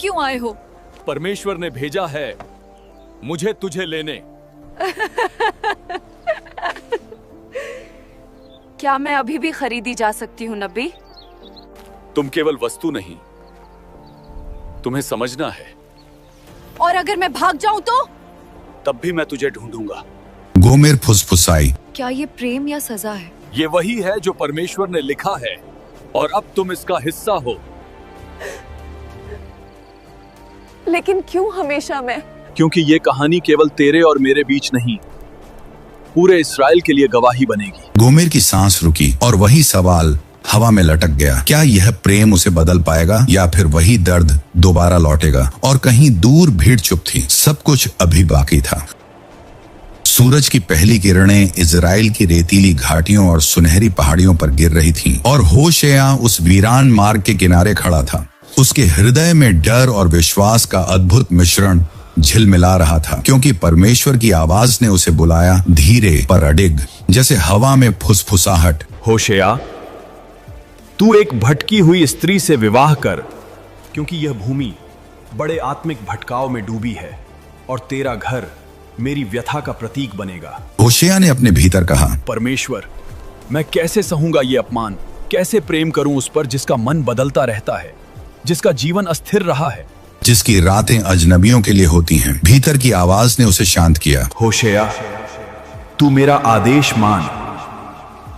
क्यों आए हो? परमेश्वर ने भेजा है मुझे तुझे लेने। क्या मैं अभी भी खरीदी जा सकती हूँ नबी? तुम केवल वस्तु नहीं, तुम्हें समझना है। और अगर मैं भाग जाऊं तो? तब भी मैं तुझे ढूंढूंगा। गोमेर फुसफुसाई, क्या ये प्रेम या सजा है? ये वही है जो परमेश्वर ने लिखा है और अब तुम इसका हिस्सा हो। लेकिन क्यों हमेशा मैं? क्योंकि ये कहानी केवल तेरे और मेरे बीच नहीं, पूरे इस्राएल के लिए गवाही बनेगी। गोमेर की सांस रुकी और वही सवाल हवा में लटक गया। क्या यह प्रेम उसे बदल पाएगा या फिर वही दर्द दोबारा लौटेगा? और कहीं दूर भीड़ चुप थी, सब कुछ अभी बाकी था। सूरज की पहली किरणें इजराइल की रेतीली घाटियों और सुनहरी पहाड़ियों पर गिर रही थीं और होशेया उस वीरान मार्ग के किनारे खड़ा था। उसके हृदय में डर और विश्वास का अद्भुत मिश्रण झिलमिला रहा था, क्योंकि परमेश्वर की आवाज ने उसे बुलाया, धीरे पर अडिग, जैसे हवा में फुसफुसाहट। होशेया, तू एक भटकी हुई स्त्री से विवाह कर, क्योंकि यह भूमि बड़े आत्मिक भटकाव में डूबी है और तेरा घर मेरी व्यथा का प्रतीक बनेगा। होशेया ने अपने भीतर कहा, परमेश्वर, मैं कैसे सहूंगा ये अपमान? कैसे प्रेम करूं उस पर जिसका मन बदलता रहता है, जिसका जीवन अस्थिर रहा है, जिसकी रातें अजनबियों के लिए होती हैं। भीतर की आवाज ने उसे शांत किया। होशेया, तू मेरा आदेश मान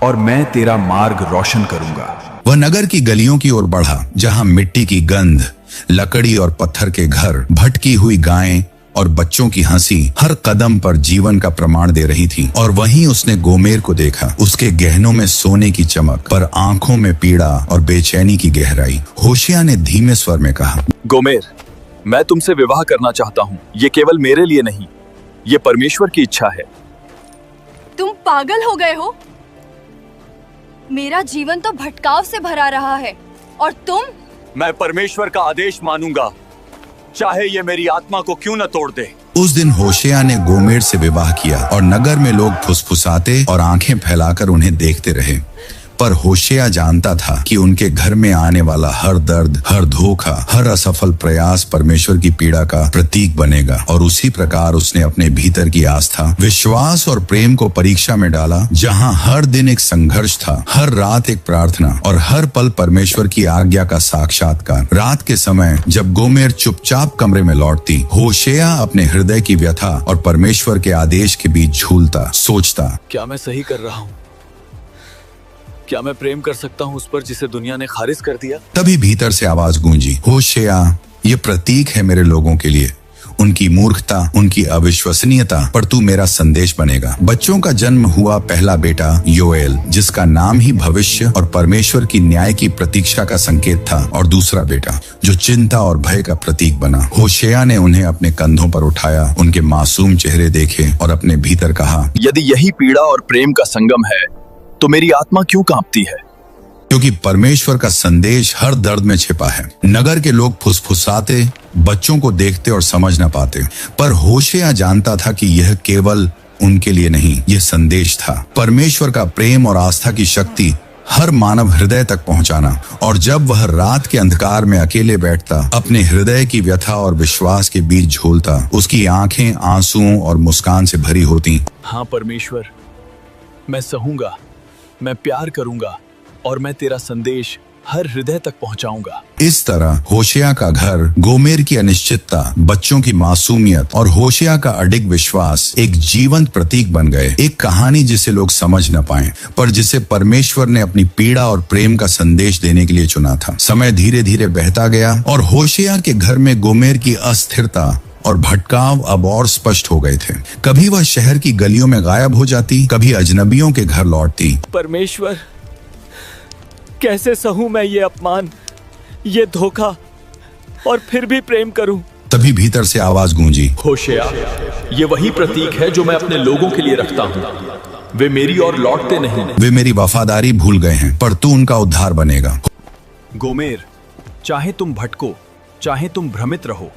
और मैं तेरा मार्ग रोशन करूंगा। वह नगर की गलियों की ओर बढ़ा, जहां मिट्टी की गंध, लकड़ी और पत्थर के घर, भटकी हुई गायें और बच्चों की हंसी हर कदम पर जीवन का प्रमाण दे रही थी। और वहीं उसने गोमेर को देखा, उसके गहनों में सोने की चमक, पर आंखों में पीड़ा और बेचैनी की गहराई। होशेया ने धीमे स्वर में कहा, गोमेर, मैं तुमसे विवाह करना चाहता हूँ। ये केवल मेरे लिए नहीं, ये परमेश्वर की इच्छा है। तुम पागल हो गए हो? मेरा जीवन तो भटकाव से भरा रहा है और तुम? मैं परमेश्वर का आदेश मानूंगा, चाहे ये मेरी आत्मा को क्यों न तोड़ दे। उस दिन होशेया ने गोमेर से विवाह किया और नगर में लोग फुसफुसाते और आंखें फैलाकर उन्हें देखते रहे। पर होशेया जानता था कि उनके घर में आने वाला हर दर्द, हर धोखा, हर असफल प्रयास परमेश्वर की पीड़ा का प्रतीक बनेगा। और उसी प्रकार उसने अपने भीतर की आस्था, विश्वास और प्रेम को परीक्षा में डाला। जहां हर दिन एक संघर्ष था, हर रात एक प्रार्थना और हर पल परमेश्वर की आज्ञा का साक्षात्कार। रात के समय जब गोमेर चुपचाप कमरे में लौटती, होशेया अपने हृदय की व्यथा और परमेश्वर के आदेश के बीच झूलता, सोचता, क्या मैं सही कर रहा हूँ? क्या मैं प्रेम कर सकता हूँ उस पर जिसे दुनिया ने खारिज कर दिया? तभी भीतर से आवाज गूंजी, होशेया, ये प्रतीक है मेरे लोगों के लिए, उनकी मूर्खता, उनकी अविश्वसनीयता पर तू मेरा संदेश बनेगा। बच्चों का जन्म हुआ पहला बेटा योएल, जिसका नाम ही भविष्य और परमेश्वर की न्याय की प्रतीक्षा का संकेत था, और दूसरा बेटा जो चिंता और भय का प्रतीक बना। होशेया ने उन्हें अपने कंधों पर उठाया, उनके मासूम चेहरे देखे और अपने भीतर कहा, यदि यही पीड़ा और प्रेम का संगम है तो मेरी आत्मा क्यों कांपती है? क्योंकि परमेश्वर का संदेश हर दर्द में छिपा है। नगर के लोग फुसफुसाते, बच्चों को देखते और समझ न पाते, पर होशेया जानता था कि यह केवल उनके लिए नहीं, यह संदेश था परमेश्वर का प्रेम और आस्था की शक्ति हर मानव हृदय तक पहुंचाना। और जब वह रात के अंधकार में अकेले बैठता, अपने हृदय की व्यथा और विश्वास के बीच झूलता, उसकी आंखें आंसुओं और मुस्कान से भरी होती। हाँ परमेश्वर, मैं सहूंगा, मैं प्यार करूंगा और मैं तेरा संदेश हर हृदय तक पहुंचाऊंगा। इस तरह होशेया का घर, गोमेर की अनिश्चितता, बच्चों की मासूमियत और होशेया का अडिग विश्वास एक जीवंत प्रतीक बन गए। एक कहानी जिसे लोग समझ न पाए, पर जिसे परमेश्वर ने अपनी पीड़ा और प्रेम का संदेश देने के लिए चुना था। समय धीरे धीरे बहता गया और होशेया के घर में गोमेर की अस्थिरता और भटकाव अब और स्पष्ट हो गए थे। कभी वह शहर की गलियों में गायब हो जाती, कभी अजनबियों के घर लौटती। परमेश्वर, कैसे सहूं मैं ये अपमान, ये धोखा, और फिर भी प्रेम करूं? तभी भीतर से आवाज गूंजी, होशेया, ये वही प्रतीक है जो मैं अपने लोगों के लिए रखता हूं। वे मेरी ओर लौटते नहीं। वे मेरी वफादारी भूल गए हैं, पर तू उनका उद्धार बनेगा। गोमेर, चाहे तुम भटको, चाहे तुम भ्रमित रहो,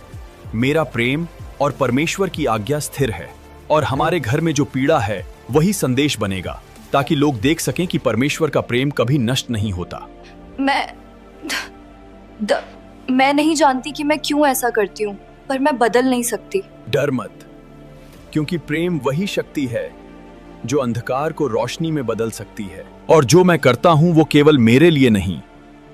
मेरा प्रेम और परमेश्वर की आज्ञा स्थिर है, और हमारे घर में जो पीड़ा है वही संदेश बनेगा, ताकि लोग देख सकें कि परमेश्वर का प्रेम कभी नष्ट नहीं होता। मैं मैं नहीं जानती कि मैं क्यों ऐसा करती हूँ, पर मैं बदल नहीं सकती। डर मत, क्योंकि प्रेम वही शक्ति है जो अंधकार को रोशनी में बदल सकती है। और जो मैं करता हूँ वो केवल मेरे लिए नहीं,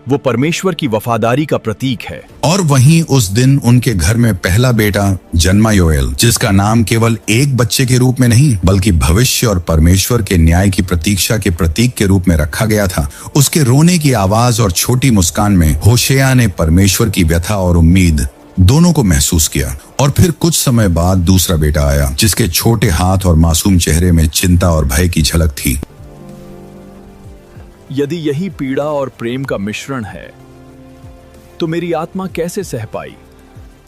वो परमेश्वर की वफादारी का प्रतीक है। और वहीं उस दिन उनके घर में पहला बेटा जन्मा, योएल, जिसका नाम केवल एक बच्चे के रूप में नहीं बल्कि भविष्य और परमेश्वर के न्याय की प्रतीक्षा के प्रतीक के रूप में रखा गया था। उसके रोने की आवाज और छोटी मुस्कान में होशेया ने परमेश्वर की व्यथा और उम्मीद दोनों को महसूस किया। और फिर कुछ समय बाद दूसरा बेटा आया, जिसके छोटे हाथ और मासूम चेहरे में चिंता और भय की झलक थी। यदि यही पीड़ा और प्रेम का मिश्रण है तो मेरी आत्मा कैसे सह पाई?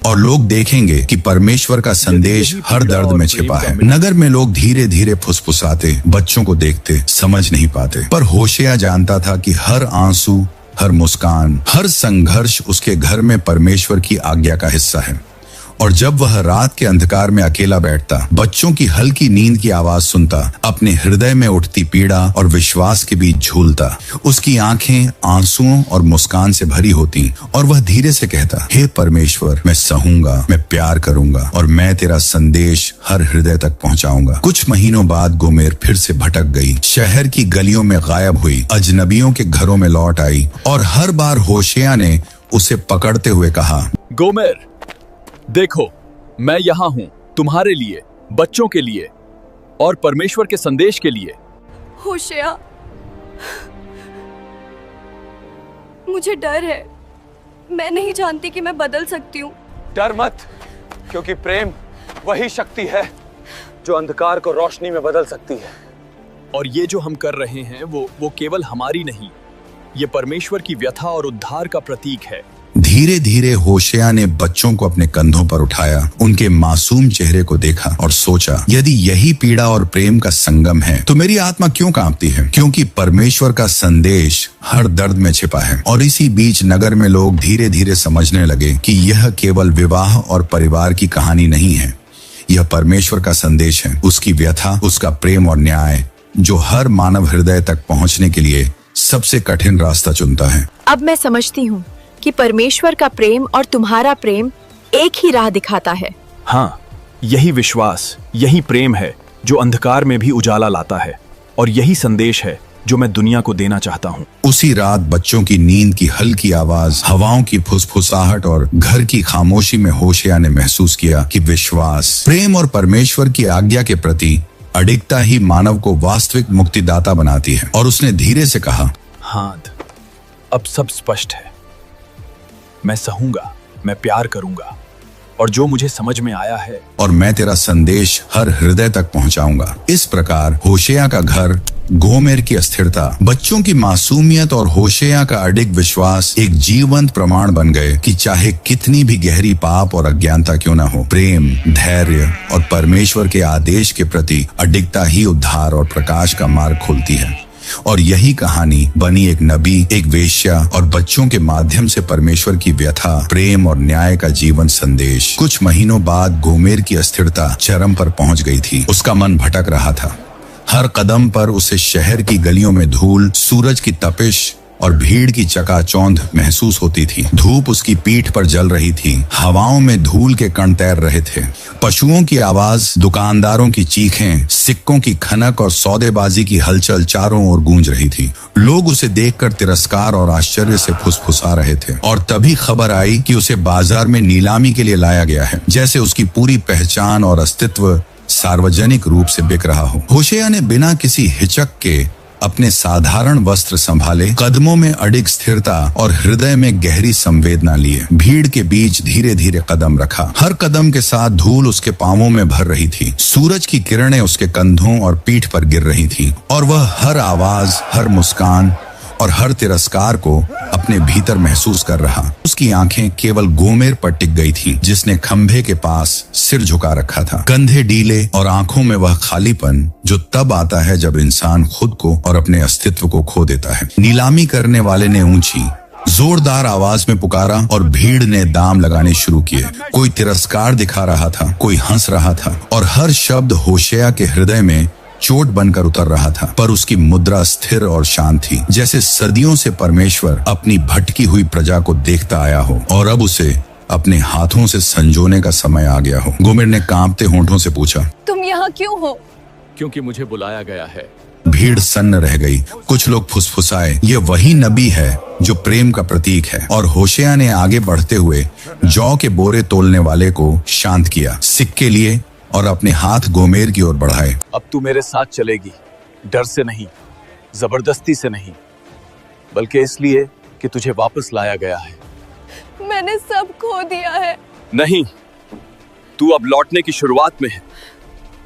और लोग देखेंगे कि परमेश्वर का संदेश हर दर्द में छिपा है। नगर में लोग धीरे धीरे फुसफुसाते, बच्चों को देखते, समझ नहीं पाते, पर होशेया जानता था कि हर आंसू, हर मुस्कान, हर संघर्ष उसके घर में परमेश्वर की आज्ञा का हिस्सा है। और जब वह रात के अंधकार में अकेला बैठता, बच्चों की हल्की नींद की आवाज सुनता, अपने हृदय में उठती पीड़ा और विश्वास के बीच झूलता, उसकी आंखें आंसुओं और मुस्कान से भरी होती और वह धीरे से कहता, हे परमेश्वर, मैं सहूंगा, मैं प्यार करूंगा और मैं तेरा संदेश हर हृदय तक पहुंचाऊंगा। कुछ महीनों बाद गोमेर फिर से भटक गई, शहर की गलियों में गायब हुई, अजनबियों के घरों में लौट आई और हर बार होशेया ने उसे पकड़ते हुए कहा, गोमेर, देखो, मैं यहाँ हूँ तुम्हारे लिए, बच्चों के लिए और परमेश्वर के संदेश के लिए। होशेया, मुझे डर है। मैं नहीं जानती कि मैं बदल सकती हूँ। डर मत, क्योंकि प्रेम वही शक्ति है जो अंधकार को रोशनी में बदल सकती है। और ये जो हम कर रहे हैं वो केवल हमारी नहीं, ये परमेश्वर की व्यथा और उद्धार का प्रतीक है। धीरे धीरे होशेया ने बच्चों को अपने कंधों पर उठाया, उनके मासूम चेहरे को देखा और सोचा, यदि यही पीड़ा और प्रेम का संगम है तो मेरी आत्मा क्यों कांपती है? क्योंकि परमेश्वर का संदेश हर दर्द में छिपा है। और इसी बीच नगर में लोग धीरे धीरे समझने लगे कि यह केवल विवाह और परिवार की कहानी नहीं है, यह परमेश्वर का संदेश है, उसकी व्यथा, उसका प्रेम और न्याय, जो हर मानव हृदय तक पहुंचने के लिए सबसे कठिन रास्ता चुनता है। अब मैं समझती हूँ कि परमेश्वर का प्रेम और तुम्हारा प्रेम एक ही राह दिखाता है। हाँ, यही विश्वास, यही प्रेम है जो अंधकार में भी उजाला लाता है, और यही संदेश है जो मैं दुनिया को देना चाहता हूँ। उसी रात बच्चों की नींद की हल्की आवाज, हवाओं की फुसफुसाहट और घर की खामोशी में होशेया ने महसूस किया कि विश्वास, प्रेम और परमेश्वर की आज्ञा के प्रति अडिगता ही मानव को वास्तविक मुक्तिदाता बनाती है। और उसने धीरे से कहा, हाँ, अब सब स्पष्ट है। मैं सहूंगा, मैं प्यार करूंगा और जो मुझे समझ में आया है, और मैं तेरा संदेश हर हृदय तक पहुंचाऊंगा। इस प्रकार होशेया का घर, गोमेर की अस्थिरता, बच्चों की मासूमियत और होशेया का अडिग विश्वास एक जीवंत प्रमाण बन गए कि चाहे कितनी भी गहरी पाप और अज्ञानता क्यों न हो, प्रेम, धैर्य और परमेश्वर के आदेश के प्रति अडिगता ही उद्धार और प्रकाश का मार्ग खोलती है। और यही कहानी बनी एक नबी, एक वेश्या और बच्चों के माध्यम से परमेश्वर की व्यथा, प्रेम और न्याय का जीवन संदेश। कुछ महीनों बाद गोमेर की अस्थिरता चरम पर पहुंच गई थी। उसका मन भटक रहा था। हर कदम पर उसे शहर की गलियों में धूल, सूरज की तपिश और भीड़ की चकाचौंध महसूस होती थी। धूप उसकी पीठ पर जल रही थी, हवाओं में धूल के कण तैर रहे थे, पशुओं की आवाज, दुकानदारों की चीखें, सिक्कों की खनक और सौदेबाजी की हलचल चारों ओर गूंज रही थी। लोग उसे देखकर तिरस्कार और आश्चर्य से फुसफुसा रहे थे। और तभी खबर आई कि उसे बाजार में नीलामी के लिए लाया गया है, जैसे उसकी पूरी पहचान और अस्तित्व सार्वजनिक रूप से बिक रहा हो। होशेया ने बिना किसी हिचक के अपने साधारण वस्त्र संभाले, कदमों में अडिग स्थिरता और हृदय में गहरी संवेदना लिए भीड़ के बीच धीरे धीरे कदम रखा। हर कदम के साथ धूल उसके पांवों में भर रही थी, सूरज की किरणें उसके कंधों और पीठ पर गिर रही थी, और वह हर आवाज, हर मुस्कान और हर तिरस्कार को अपने भीतर महसूस कर रहा। उसकी आंखें केवल गोमेर पर टिक गई थी, जिसने खंभे के पास सिर झुका रखा था। कंधे ढीले और आंखों में वह खालीपन जो तब आता है जब इंसान खुद को और अपने अस्तित्व को खो देता है। नीलामी करने वाले ने ऊंची, जोरदार आवाज में पुकारा और भीड़ ने दाम लगाने शुरू किए। कोई तिरस्कार दिखा रहा था, कोई हंस रहा था, और हर शब्द होशेया के हृदय में चोट बनकर उतर रहा था, पर उसकी मुद्रा स्थिर और शांत थी, जैसे सदियों से परमेश्वर अपनी भटकी हुई प्रजा को देखता आया हो और अब उसे अपने हाथों से संजोने का समय आ गया हो। गोमेर ने कांपते होंठों से पूछा, तुम यहाँ क्यों हो? क्योंकि मुझे बुलाया गया है। भीड़ सन्न रह गई। कुछ लोग फुसफुसाए, ये वही नबी है जो प्रेम का प्रतीक है। और होशेया ने आगे बढ़ते हुए जौ के बोरे तोलने वाले को शांत किया, सिक्के लिए और अपने हाथ गोमेर की ओर बढ़ाए। अब तू मेरे साथ चलेगी, डर से नहीं, जबरदस्ती से नहीं, बल्कि इसलिए कि तुझे वापस लाया गया है। मैंने सब खो दिया है। नहीं, तू अब लौटने की शुरुआत में है।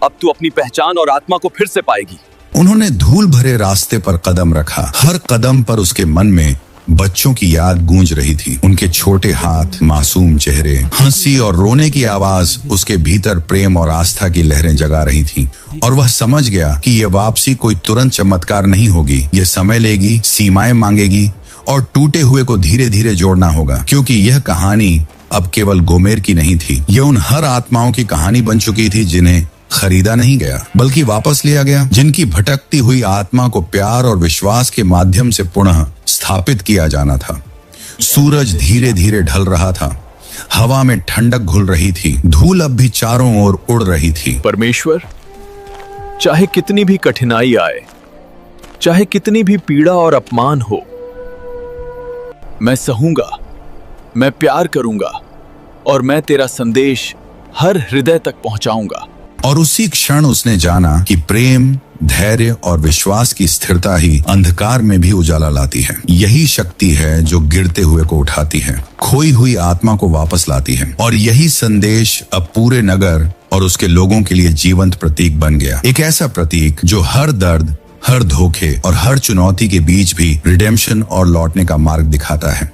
अब तू अपनी पहचान और आत्मा को फिर से पाएगी। उन्होंने धूल भरे रास्ते पर कदम रखा। हर कदम पर उसके मन में बच्चों की याद गूंज रही थी। उनके छोटे हाथ, मासूम चेहरे, हंसी और रोने की आवाज उसके भीतर प्रेम और आस्था की लहरें जगा रही थी। और वह समझ गया कि यह वापसी कोई तुरंत चमत्कार नहीं होगी। यह समय लेगी, सीमाएं मांगेगी और टूटे हुए को धीरे धीरे जोड़ना होगा। क्योंकि यह कहानी अब केवल गोमेर की नहीं थी, यह उन हर आत्माओं की कहानी बन चुकी थी जिन्हें खरीदा नहीं गया बल्कि वापस लिया गया, जिनकी भटकती हुई आत्मा को प्यार और विश्वास के माध्यम से पुनः स्थापित किया जाना था। सूरज धीरे धीरे ढल रहा था, हवा में ठंडक घुल रही थी, धूल अब भी चारों ओर उड़ रही थी। परमेश्वर, चाहे कितनी भी कठिनाई आए, चाहे कितनी भी पीड़ा और अपमान हो, मैं सहूंगा, मैं प्यार करूंगा और मैं तेरा संदेश हर हृदय तक पहुंचाऊंगा। और उसी क्षण उसने जाना कि प्रेम, धैर्य और विश्वास की स्थिरता ही अंधकार में भी उजाला लाती है। यही शक्ति है जो गिरते हुए को उठाती है, खोई हुई आत्मा को वापस लाती है। और यही संदेश अब पूरे नगर और उसके लोगों के लिए जीवंत प्रतीक बन गया। एक ऐसा प्रतीक जो हर दर्द, हर धोखे और हर चुनौती के बीच भी रिडेम्पशन और लौटने का मार्ग दिखाता है।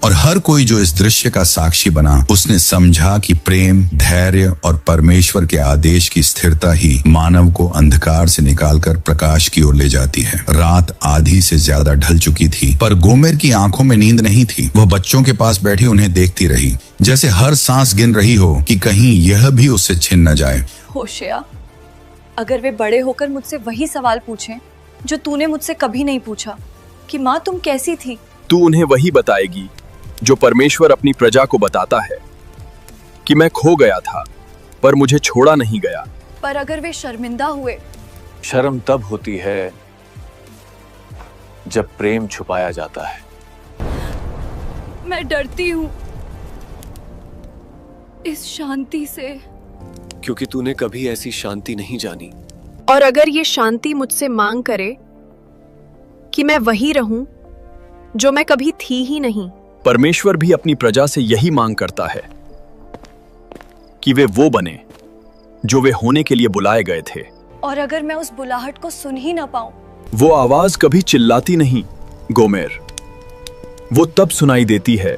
और हर कोई जो इस दृश्य का साक्षी बना, उसने समझा कि प्रेम, धैर्य और परमेश्वर के आदेश की स्थिरता ही मानव को अंधकार से निकालकर प्रकाश की ओर ले जाती है। रात आधी से ज्यादा ढल चुकी थी, पर गोमेर की आंखों में नींद नहीं थी। वह बच्चों के पास बैठी उन्हें देखती रही, जैसे हर सांस गिन रही हो कि कहीं यह भी उससे छिन न जाए। होशेया, अगर वे बड़े होकर मुझसे वही सवाल पूछें जो तूने मुझसे कभी नहीं पूछा, कि माँ तुम कैसी थी, तू उन्हें वही बताएगी जो परमेश्वर अपनी प्रजा को बताता है, कि मैं खो गया था पर मुझे छोड़ा नहीं गया। पर अगर वे शर्मिंदा हुए? शर्म तब होती है जब प्रेम छुपाया जाता है। मैं डरती हूँ इस शांति से, क्योंकि तूने कभी ऐसी शांति नहीं जानी। और अगर ये शांति मुझसे मांग करे कि मैं वही रहूं जो मैं कभी थी ही नहीं। परमेश्वर भी अपनी प्रजा से यही मांग करता है कि वे वो बने जो वे होने के लिए बुलाए गए थे। और अगर मैं उस बुलाहट को सुन ही ना पाऊं? वो आवाज कभी चिल्लाती नहीं गोमेर, वो तब सुनाई देती है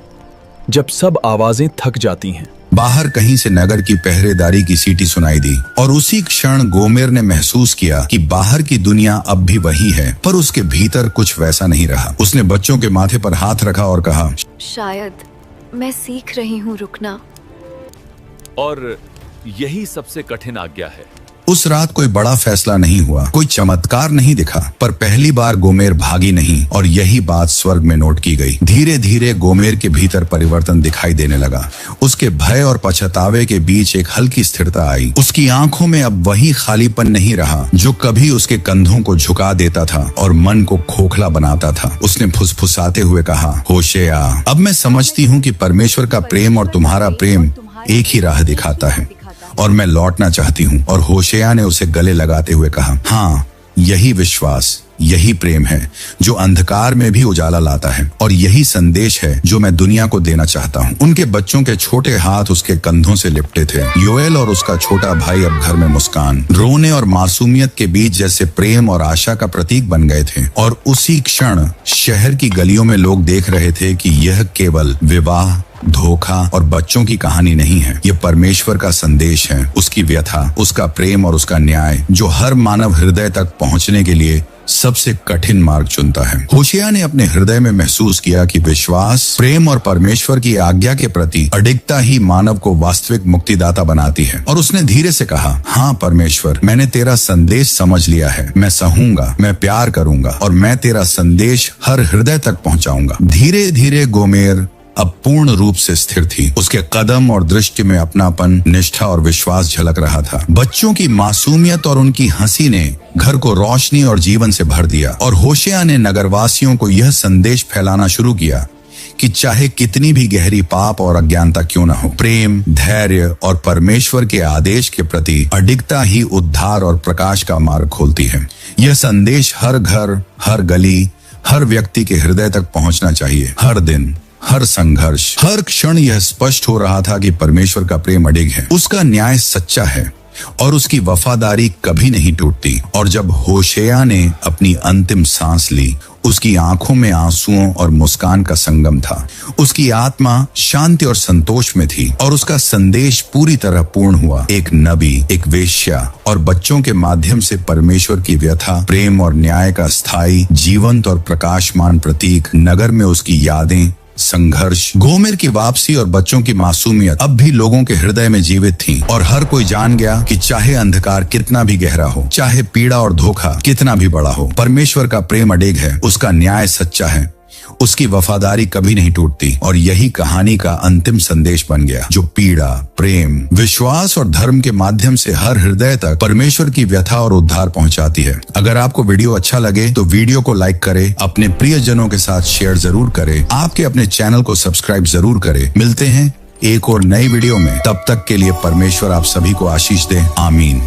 जब सब आवाजें थक जाती हैं। बाहर कहीं से नगर की पहरेदारी की सीटी सुनाई दी और उसी क्षण गोमेर ने महसूस किया कि बाहर की दुनिया अब भी वही है, पर उसके भीतर कुछ वैसा नहीं रहा। उसने बच्चों के माथे पर हाथ रखा और कहा, शायद मैं सीख रही हूँ रुकना। और यही सबसे कठिन आज्ञा है। उस रात कोई बड़ा फैसला नहीं हुआ, कोई चमत्कार नहीं दिखा, पर पहली बार गोमेर भागी नहीं और यही बात स्वर्ग में नोट की गई। धीरे धीरे गोमेर के भीतर परिवर्तन दिखाई देने लगा। उसके भय और पछतावे के बीच एक हल्की स्थिरता आई। उसकी आंखों में अब वही खालीपन नहीं रहा जो कभी उसके कंधों को झुका देता था और मन को खोखला बनाता था। उसने फुसफुसाते हुए कहा, होशेया, अब मैं समझती हूँ कि परमेश्वर का प्रेम और तुम्हारा प्रेम एक ही राह दिखाता है और मैं लौटना चाहती हूँ। और होशेया ने उसे गले लगाते हुए कहा, हाँ, यही विश्वास, यही प्रेम है जो अंधकार में भी उजाला लाता है और यही संदेश है जो मैं दुनिया को देना चाहता हूँ। उनके बच्चों के छोटे हाथ उसके कंधों से लिपटे थे। योएल और उसका छोटा भाई अब घर में मुस्कान, रोने और मासूमियत के बीच जैसे प्रेम और आशा का प्रतीक बन गए थे। और उसी क्षण शहर की गलियों में लोग देख रहे थे कि यह केवल विवाह, धोखा और बच्चों की कहानी नहीं है, ये परमेश्वर का संदेश है, उसकी व्यथा, उसका प्रेम और उसका न्याय जो हर मानव हृदय तक पहुंचने के लिए सबसे कठिन मार्ग चुनता है। होशिया ने अपने हृदय में महसूस किया कि विश्वास, प्रेम और परमेश्वर की आज्ञा के प्रति अडिगता ही मानव को वास्तविक मुक्तिदाता बनाती है। और उसने धीरे से कहा, हाँ परमेश्वर, मैंने तेरा संदेश समझ लिया है। मैं सहूंगा, मैं प्यार करूंगा और मैं तेरा संदेश हर हृदय तक पहुंचाऊंगा। धीरे धीरे गोमेर अब पूर्ण रूप से स्थिर थी। उसके कदम और दृष्टि में अपनापन, निष्ठा और विश्वास झलक रहा था। बच्चों की मासूमियत और उनकी हंसी ने घर को रोशनी और जीवन से भर दिया। और होशिया ने नगरवासियों को यह संदेश फैलाना शुरू किया कि चाहे कितनी भी गहरी पाप और अज्ञानता क्यों न हो, प्रेम, धैर्य और परमेश्वर के आदेश के प्रति अडिगता ही उद्धार और प्रकाश का मार्ग खोलती है। यह संदेश हर घर, हर गली, हर व्यक्ति के हृदय तक पहुंचना चाहिए। हर दिन, हर संघर्ष, हर क्षण यह स्पष्ट हो रहा था कि परमेश्वर का प्रेम अडिग है, उसका न्याय सच्चा है और उसकी वफादारी कभी नहीं टूटती। और जब होशेया ने अपनी अंतिम सांस ली, उसकी आंखों में आंसुओं और मुस्कान का संगम था। उसकी आत्मा शांति और संतोष में थी और उसका संदेश पूरी तरह पूर्ण हुआ। एक नबी, एक वेश्या और बच्चों के माध्यम से परमेश्वर की व्यथा, प्रेम और न्याय का स्थायी, जीवंत और प्रकाशमान प्रतीक। नगर में उसकी यादें, संघर्ष, गोमेर की वापसी और बच्चों की मासूमियत अब भी लोगों के हृदय में जीवित थी। और हर कोई जान गया कि चाहे अंधकार कितना भी गहरा हो, चाहे पीड़ा और धोखा कितना भी बड़ा हो, परमेश्वर का प्रेम अडिग है, उसका न्याय सच्चा है, उसकी वफादारी कभी नहीं टूटती। और यही कहानी का अंतिम संदेश बन गया, जो पीड़ा, प्रेम, विश्वास और धर्म के माध्यम से हर हृदय तक परमेश्वर की व्यथा और उद्धार पहुंचाती है। अगर आपको वीडियो अच्छा लगे तो वीडियो को लाइक करें, अपने प्रियजनों के साथ शेयर जरूर करें, आपके अपने चैनल को सब्सक्राइब जरूर करें। मिलते हैं एक और नई वीडियो में, तब तक के लिए परमेश्वर आप सभी को आशीष दे। आमीन।